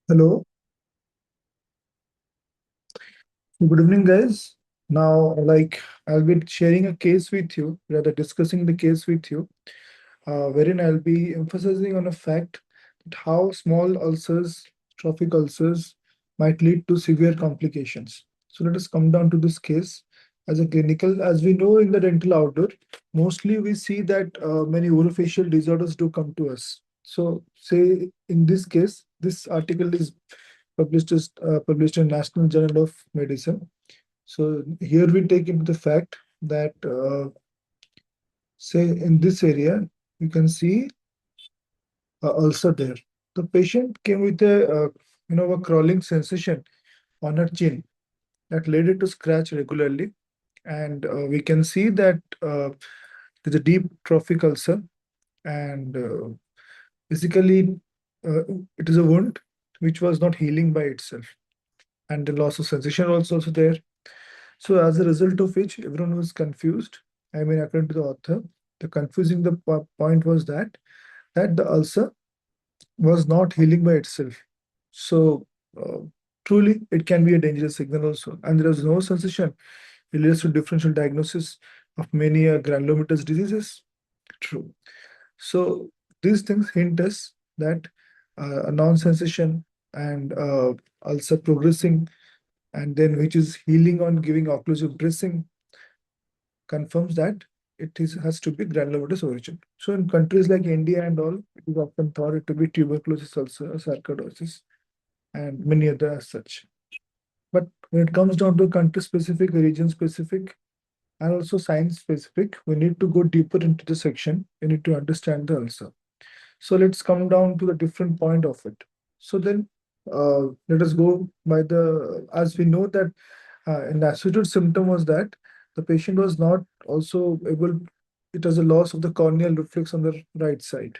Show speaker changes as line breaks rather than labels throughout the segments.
Hello, good evening, guys. Now, I'll be sharing a case with you, rather discussing the case with you, wherein I'll be emphasizing on a fact that how small ulcers, trophic ulcers, might lead to severe complications. So let us come down to this case as a clinical. As we know in the dental outdoor, mostly we see that many orofacial disorders do come to us. So, say in this case, this article is published in National Journal of Medicine. So here we take into the fact that say in this area you can see ulcer there. The patient came with a crawling sensation on her chin that led her to scratch regularly, and we can see that there's a deep trophic ulcer, and basically uh, it is a wound which was not healing by itself, and the loss of sensation also there. So as a result of which, everyone was confused. I mean, according to the author, the point was that the ulcer was not healing by itself. So uh, truly, it can be a dangerous signal also, and there is no sensation. It leads to differential diagnosis of many granulomatous diseases. True. So these things hint us that a non-sensation and ulcer progressing, and then which is healing on giving occlusive dressing, confirms that has to be granulomatous origin. So in countries like India and all, it is often thought it to be tuberculosis ulcer, sarcoidosis, and many other as such. But when it comes down to country specific, region specific, and also science specific, we need to go deeper into the section. We need to understand the ulcer. So let's come down to the different point of it. So then let us go by as we know that an associated symptom was that the patient was not also able, it was a loss of the corneal reflex on the right side,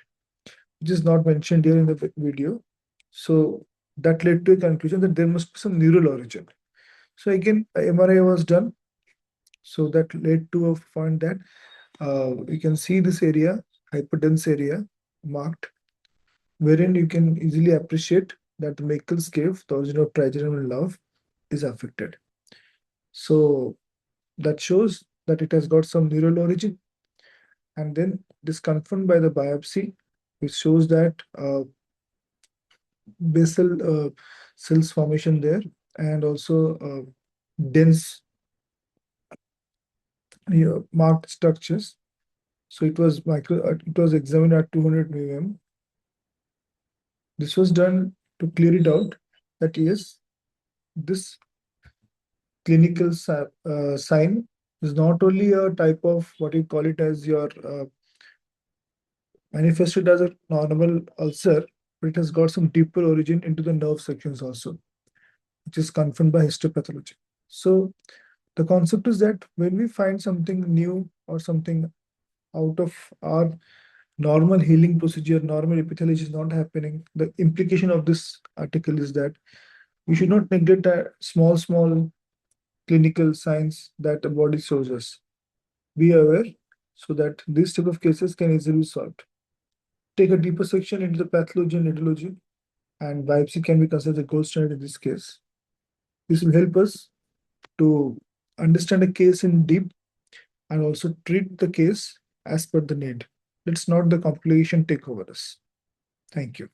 which is not mentioned here in the video. So that led to a conclusion that there must be some neural origin. So again, MRI was done. So that led to a point that you can see this area, hyperdense area marked, wherein you can easily appreciate that the Meckel's cave, the origin of trigeminal nerve, is affected. So that shows that it has got some neural origin, and then it is confirmed by the biopsy, which shows that basal cells formation there, and also dense marked structures. So it was examined at 200 mm. This was done to clear it out that yes, this clinical sign is not only a type of what you call it as your manifested as a normal ulcer, but it has got some deeper origin into the nerve sections also, which is confirmed by histopathology. So the concept is that when we find something new or something out of our normal healing procedure, normal epithelium is not happening, the implication of this article is that we should not neglect a small clinical signs that the body shows us. Be aware so that these type of cases can easily be solved. Take a deeper section into the pathology and etiology, and biopsy can be considered the gold standard in this case. This will help us to understand a case in deep and also treat the case as per the need. Let's not the complication take over us. Thank you.